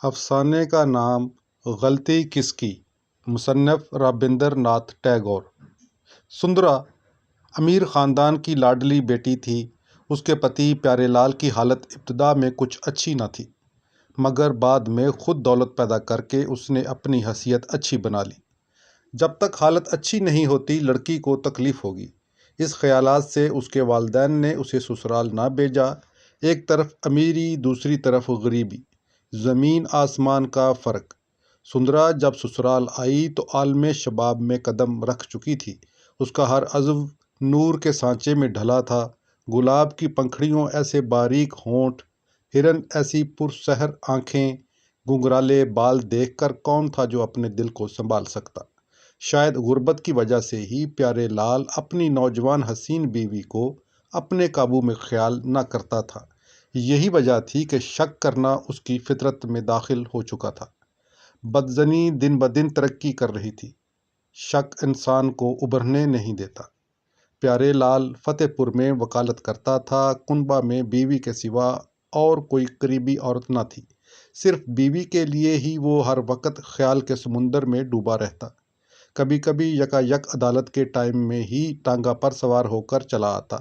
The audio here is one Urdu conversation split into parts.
افسانے کا نام غلطی کس کی؟ مصنف رابندر ناتھ ٹیگور۔ سندرا امیر خاندان کی لاڈلی بیٹی تھی۔ اس کے پتی پیارے لال کی حالت ابتدا میں کچھ اچھی نہ تھی، مگر بعد میں خود دولت پیدا کر کے اس نے اپنی حیثیت اچھی بنا لی۔ جب تک حالت اچھی نہیں ہوتی لڑکی کو تکلیف ہوگی، اس خیالات سے اس کے والدین نے اسے سسرال نہ بھیجا۔ ایک طرف امیری، دوسری طرف غریبی، زمین آسمان کا فرق۔ سندرا جب سسرال آئی تو عالم شباب میں قدم رکھ چکی تھی۔ اس کا ہر عضو نور کے سانچے میں ڈھلا تھا۔ گلاب کی پنکھڑیوں ایسے باریک ہونٹ، ہرن ایسی پرسحر آنکھیں، گھنگرالے بال دیکھ کر کون تھا جو اپنے دل کو سنبھال سکتا؟ شاید غربت کی وجہ سے ہی پیارے لال اپنی نوجوان حسین بیوی کو اپنے قابو میں خیال نہ کرتا تھا۔ یہی وجہ تھی کہ شک کرنا اس کی فطرت میں داخل ہو چکا تھا۔ بدظنی دن بدن ترقی کر رہی تھی۔ شک انسان کو ابھرنے نہیں دیتا۔ پیارے لال فتح پور میں وکالت کرتا تھا۔ کنبہ میں بیوی کے سوا اور کوئی قریبی عورت نہ تھی۔ صرف بیوی کے لیے ہی وہ ہر وقت خیال کے سمندر میں ڈوبا رہتا۔ کبھی کبھی یکایک عدالت کے ٹائم میں ہی ٹانگا پر سوار ہو کر چلا آتا۔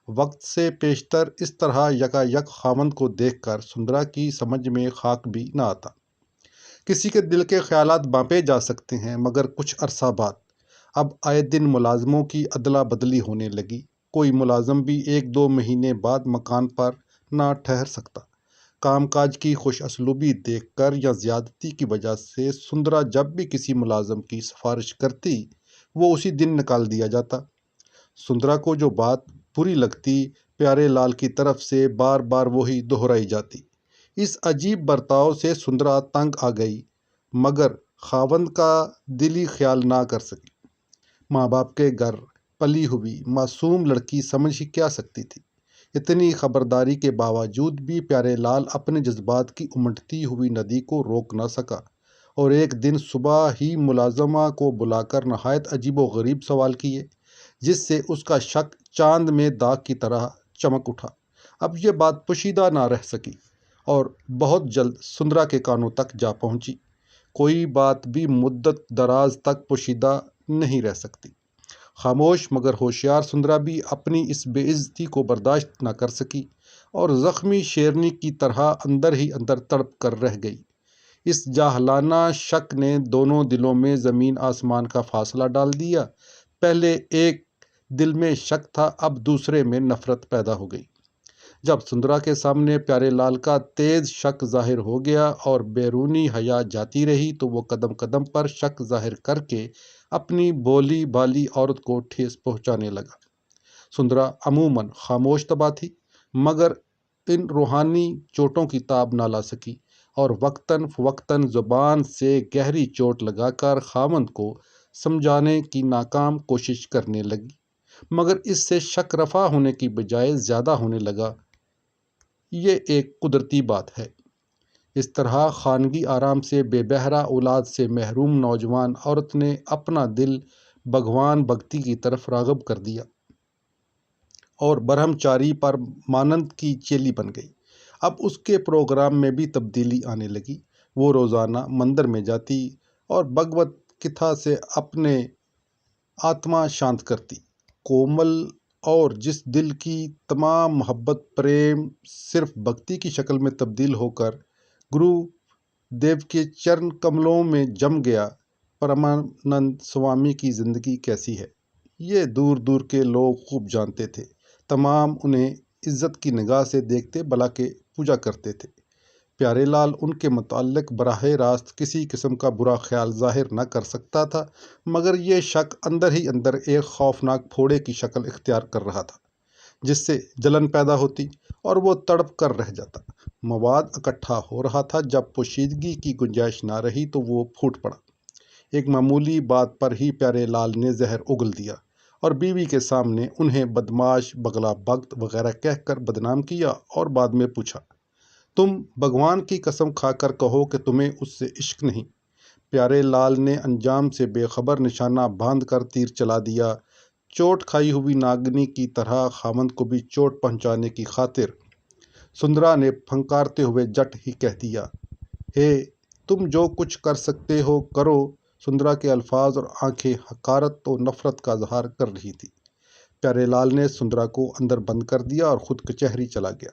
وقت سے پیشتر اس طرح یکایک خاوند کو دیکھ کر سندرا کی سمجھ میں خاک بھی نہ آتا۔ کسی کے دل کے خیالات بانپے جا سکتے ہیں، مگر کچھ عرصہ بعد اب آئے دن ملازموں کی ادلا بدلی ہونے لگی۔ کوئی ملازم بھی 1-2 مہینے بعد مکان پر نہ ٹھہر سکتا۔ کام کاج کی خوش اسلوبی دیکھ کر یا زیادتی کی وجہ سے سندرا جب بھی کسی ملازم کی سفارش کرتی وہ اسی دن نکال دیا جاتا۔ سندرا کو جو بات بری لگتی پیارے لال کی طرف سے بار بار وہی دہرائی جاتی۔ اس عجیب برتاؤ سے سندرا تنگ آ گئی، مگر خاوند کا دلی خیال نہ کر سکی۔ ماں باپ کے گھر پلی ہوئی معصوم لڑکی سمجھ ہی کیا سکتی تھی؟ اتنی خبرداری کے باوجود بھی پیارے لال اپنے جذبات کی امٹتی ہوئی ندی کو روک نہ سکا، اور ایک دن صبح ہی ملازمہ کو بلا کر نہایت عجیب و غریب سوال کیے، جس سے اس کا شک چاند میں داغ کی طرح چمک اٹھا۔ اب یہ بات پوشیدہ نہ رہ سکی اور بہت جلد سندرا کے کانوں تک جا پہنچی۔ کوئی بات بھی مدت دراز تک پوشیدہ نہیں رہ سکتی۔ خاموش مگر ہوشیار سندرا بھی اپنی اس بے عزتی کو برداشت نہ کر سکی اور زخمی شیرنی کی طرح اندر ہی اندر تڑپ کر رہ گئی۔ اس جاہلانہ شک نے دونوں دلوں میں زمین آسمان کا فاصلہ ڈال دیا۔ پہلے ایک دل میں شک تھا، اب دوسرے میں نفرت پیدا ہو گئی۔ جب سندرا کے سامنے پیارے لال کا تیز شک ظاہر ہو گیا اور بیرونی حیا جاتی رہی تو وہ قدم قدم پر شک ظاہر کر کے اپنی بھولی بھالی عورت کو ٹھیس پہنچانے لگا۔ سندرا عموماً خاموش طبع تھی، مگر ان روحانی چوٹوں کی تاب نہ لا سکی اور وقتاً فوقتاً زبان سے گہری چوٹ لگا کر خاوند کو سمجھانے کی ناکام کوشش کرنے لگی، مگر اس سے شک رفع ہونے کی بجائے زیادہ ہونے لگا۔ یہ ایک قدرتی بات ہے۔ اس طرح خانگی آرام سے بے بہرہ اولاد سے محروم نوجوان عورت نے اپنا دل بھگوان بھکتی کی طرف راغب کر دیا اور برہمچاری پر مانند کی چیلی بن گئی۔ اب اس کے پروگرام میں بھی تبدیلی آنے لگی۔ وہ روزانہ مندر میں جاتی اور بھگوت کتھا سے اپنے آتما شانت کرتی۔ کومل اور جس دل کی تمام محبت پریم صرف بھکتی کی شکل میں تبدیل ہو کر گرو دیو کے چرن کملوں میں جم گیا، پرمانند سوامی کی زندگی کیسی ہے یہ دور دور کے لوگ خوب جانتے تھے۔ تمام انہیں عزت کی نگاہ سے دیکھتے بلکہ پوجا کرتے تھے۔ پیارے لال ان کے متعلق براہ راست کسی قسم کا برا خیال ظاہر نہ کر سکتا تھا، مگر یہ شک اندر ہی اندر ایک خوفناک پھوڑے کی شکل اختیار کر رہا تھا، جس سے جلن پیدا ہوتی اور وہ تڑپ کر رہ جاتا۔ مواد اکٹھا ہو رہا تھا، جب پوشیدگی کی گنجائش نہ رہی تو وہ پھوٹ پڑا۔ ایک معمولی بات پر ہی پیارے لال نے زہر اگل دیا اور بیوی کے سامنے انہیں بدماش، بغلا بخت وغیرہ کہہ کر بدنام کیا اور بعد میں پوچھا، تم بھگوان کی قسم کھا کر کہو کہ تمہیں اس سے عشق نہیں؟ پیارے لال نے انجام سے بے خبر نشانہ باندھ کر تیر چلا دیا۔ چوٹ کھائی ہوئی ناگنی کی طرح خاوند کو بھی چوٹ پہنچانے کی خاطر سندرا نے پھنکارتے ہوئے جٹ ہی کہہ دیا، ہے تم جو کچھ کر سکتے ہو کرو۔ سندرا کے الفاظ اور آنکھیں حقارت و نفرت کا اظہار کر رہی تھی۔ پیارے لال نے سندرا کو اندر بند کر دیا اور خود کچہری چلا گیا۔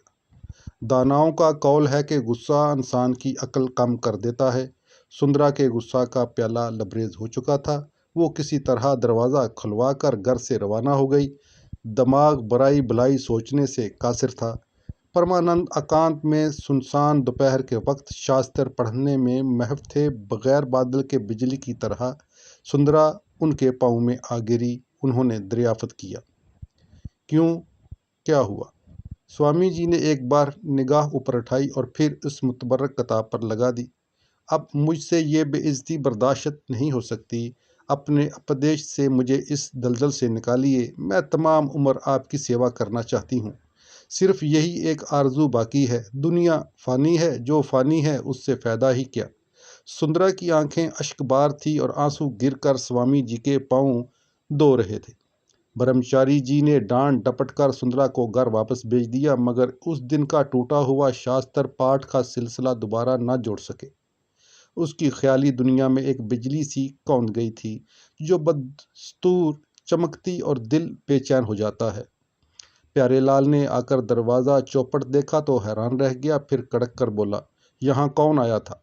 داناؤں کا قول ہے کہ غصہ انسان کی عقل کم کر دیتا ہے۔ سندرا کے غصہ کا پیالہ لبریز ہو چکا تھا۔ وہ کسی طرح دروازہ کھلوا کر گھر سے روانہ ہو گئی۔ دماغ برائی بلائی سوچنے سے قاصر تھا۔ پرمانند اکانت میں سنسان دوپہر کے وقت شاستر پڑھنے میں محو تھے، بغیر بادل کے بجلی کی طرح سندرا ان کے پاؤں میں آ گری۔ انہوں نے دریافت کیا، کیوں، کیا ہوا؟ سوامی جی نے ایک بار نگاہ اوپر اٹھائی اور پھر اس متبرک کتاب پر لگا دی۔ اب مجھ سے یہ بے عزتی برداشت نہیں ہو سکتی۔ اپنے اپدیش سے مجھے اس دلدل سے نکالیے۔ میں تمام عمر آپ کی سیوا کرنا چاہتی ہوں۔ صرف یہی ایک آرزو باقی ہے۔ دنیا فانی ہے، جو فانی ہے اس سے فائدہ ہی کیا؟ سندرا کی آنکھیں اشک بار تھی اور آنسو گر کر سوامی جی کے پاؤں دھو رہے تھے۔ برہمچاری جی نے ڈانٹ ڈپٹ کر سندرا کو گھر واپس بھیج دیا، مگر اس دن کا ٹوٹا ہوا شاستر پاٹھ کا سلسلہ دوبارہ نہ جوڑ سکے۔ اس کی خیالی دنیا میں ایک بجلی سی کوند گئی تھی، جو بدستور چمکتی اور دل بے چین ہو جاتا ہے۔ پیارے لال نے آ کر دروازہ چوپٹ دیکھا تو حیران رہ گیا، پھر کڑک کر بولا، یہاں کون آیا تھا؟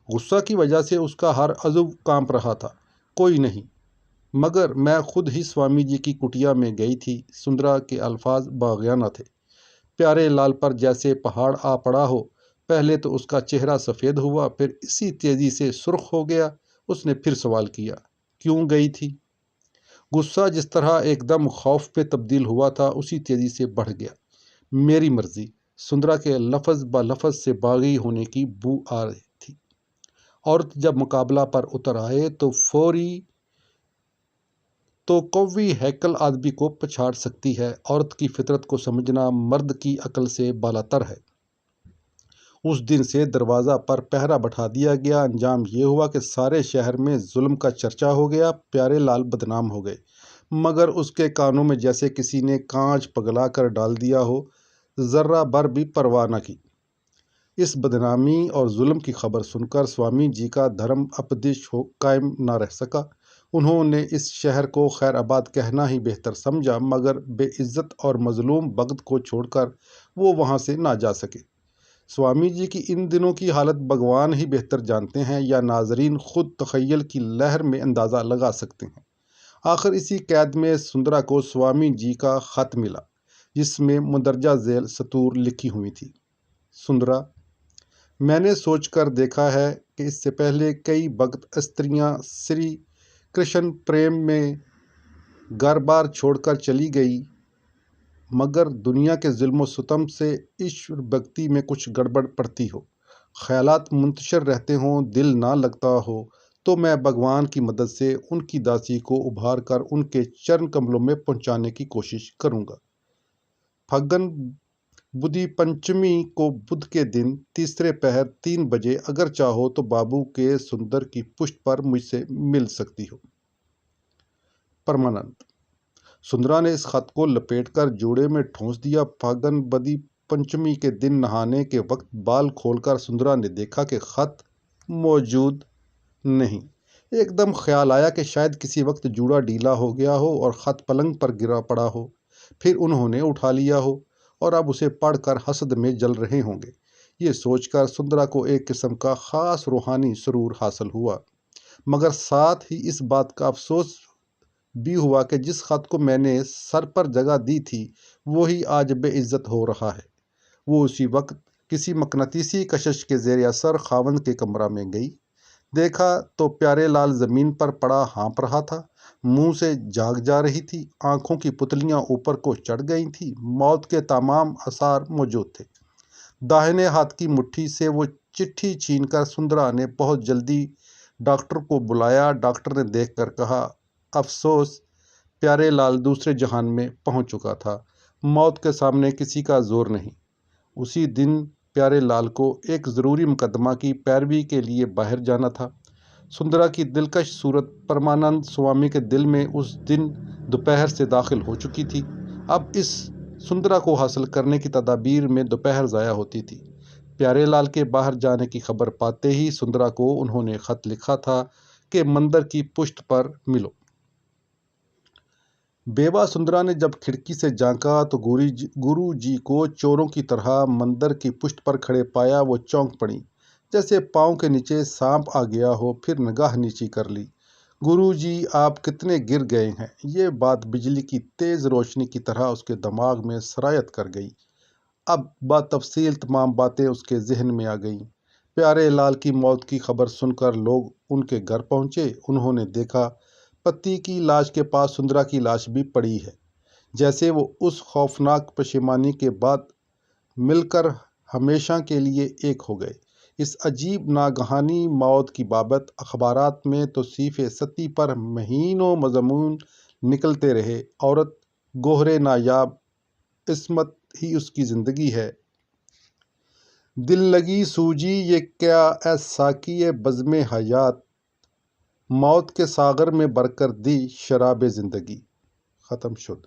غصہ کی وجہ سے اس کا ہر عضو کانپ رہا تھا۔ کوئی نہیں، مگر میں خود ہی سوامی جی کی کٹیا میں گئی تھی۔ سندرا کے الفاظ باغیانہ تھے۔ پیارے لال پر جیسے پہاڑ آ پڑا ہو۔ پہلے تو اس کا چہرہ سفید ہوا، پھر اسی تیزی سے سرخ ہو گیا۔ اس نے پھر سوال کیا، کیوں گئی تھی؟ غصہ جس طرح ایک دم خوف پہ تبدیل ہوا تھا، اسی تیزی سے بڑھ گیا۔ میری مرضی۔ سندرا کے لفظ با لفظ سے باغی ہونے کی بو آ رہی تھی۔ عورت جب مقابلہ پر اتر آئے تو قوی ہیکل آدمی کو پچھاڑ سکتی ہے۔ عورت کی فطرت کو سمجھنا مرد کی عقل سے بالاتر ہے۔ اس دن سے دروازہ پر پہرا بٹھا دیا گیا۔ انجام یہ ہوا کہ سارے شہر میں ظلم کا چرچا ہو گیا۔ پیارے لال بدنام ہو گئے، مگر اس کے کانوں میں جیسے کسی نے کانچ پگھلا کر ڈال دیا ہو، ذرہ بھر بھی پرواہ نہ کی۔ اس بدنامی اور ظلم کی خبر سن کر سوامی جی کا دھرم اپدیش قائم نہ رہ سکا۔ انہوں نے اس شہر کو خیر آباد کہنا ہی بہتر سمجھا، مگر بے عزت اور مظلوم بخت کو چھوڑ کر وہ وہاں سے نہ جا سکے۔ سوامی جی کی ان دنوں کی حالت بھگوان ہی بہتر جانتے ہیں، یا ناظرین خود تخیل کی لہر میں اندازہ لگا سکتے ہیں۔ آخر اسی قید میں سندرا کو سوامی جی کا خط ملا، جس میں مندرجہ ذیل سطور لکھی ہوئی تھی، سندرا، میں نے سوچ کر دیکھا ہے کہ اس سے پہلے کئی بھگت استریاں سری کرشن پریم میں گھر بار چھوڑ کر چلی گئی، مگر دنیا کے ظلم و ستم سے ایشور بھکتی میں کچھ گڑبڑ پڑتی ہو، خیالات منتشر رہتے ہوں، دل نہ لگتا ہو، تو میں بھگوان کی مدد سے ان کی داسی کو ابھار کر ان کے چرن کملوں میں پہنچانے کی کوشش کروں گا۔ پھگن بدھی پنچمی کو بدھ کے دن تیسرے پہر 3 بجے اگر چاہو تو بابو کے سندر کی پشت پر مجھ سے مل سکتی ہو۔ پرمانند۔ سندرا نے اس خط کو لپیٹ کر جوڑے میں ٹھونس دیا۔ پھاگن بدھی پنچمی کے دن نہانے کے وقت بال کھول کر سندرا نے دیکھا کہ خط موجود نہیں۔ ایک دم خیال آیا کہ شاید کسی وقت جوڑا ڈھیلا ہو گیا ہو اور خط پلنگ پر گرا پڑا ہو، پھر انہوں نے اٹھا لیا ہو اور اب اسے پڑھ کر حسد میں جل رہے ہوں گے۔ یہ سوچ کر سندرا کو ایک قسم کا خاص روحانی سرور حاصل ہوا، مگر ساتھ ہی اس بات کا افسوس بھی ہوا کہ جس خط کو میں نے سر پر جگہ دی تھی، وہی آج بے عزت ہو رہا ہے۔ وہ اسی وقت کسی مقناطیسی کشش کے زیر اثر خاوند کے کمرہ میں گئی۔ دیکھا تو پیارے لال زمین پر پڑا ہانپ رہا تھا، منہ سے جھاگ جا رہی تھی، آنکھوں کی پتلیاں اوپر کو چڑھ گئی تھیں، موت کے تمام آثار موجود تھے۔ داہنے ہاتھ کی مٹھی سے وہ چٹھی چھین کر سندرا نے بہت جلدی ڈاکٹر کو بلایا۔ ڈاکٹر نے دیکھ کر کہا، افسوس، پیارے لال دوسرے جہان میں پہنچ چکا تھا، موت کے سامنے کسی کا زور نہیں۔ اسی دن پیارے لال کو ایک ضروری مقدمہ کی پیروی کے لیے باہر جانا تھا۔ سندرا کی دلکش صورت پرمانند سوامی کے دل میں اس دن دوپہر سے داخل ہو چکی تھی۔ اب اس سندرا کو حاصل کرنے کی تدابیر میں دوپہر ضائع ہوتی تھی۔ پیارے لال کے باہر جانے کی خبر پاتے ہی سندرا کو انہوں نے خط لکھا تھا کہ مندر کی پشت پر ملو۔ بیوہ سندرا نے جب کھڑکی سے جھانکا تو گرو جی کو چوروں کی طرح مندر کی پشت پر کھڑے پایا۔ وہ چونک پڑی، جیسے پاؤں کے نیچے سانپ آ گیا ہو، پھر نگاہ نیچی کر لی۔ گرو جی آپ کتنے گر گئے ہیں، یہ بات بجلی کی تیز روشنی کی طرح اس کے دماغ میں سرایت کر گئی۔ اب بتفصیل تمام باتیں اس کے ذہن میں آ گئیں۔ پیارے لال کی موت کی خبر سن کر لوگ ان کے گھر پہنچے۔ انہوں نے دیکھا پتی کی لاش کے پاس سندرا کی لاش بھی پڑی ہے، جیسے وہ اس خوفناک پشیمانی کے بعد مل کر ہمیشہ کے لیے ایک ہو گئے۔ اس عجیب ناگہانی موت کی بابت اخبارات میں توصیف ستی پر مہینوں مضمون نکلتے رہے۔ عورت گوہر نایاب، عصمت ہی اس کی زندگی ہے۔ دل لگی سوجی یہ کیا اے ساقی بزم حیات، موت کے ساغر میں بھر کر دی شراب زندگی۔ ختم شد۔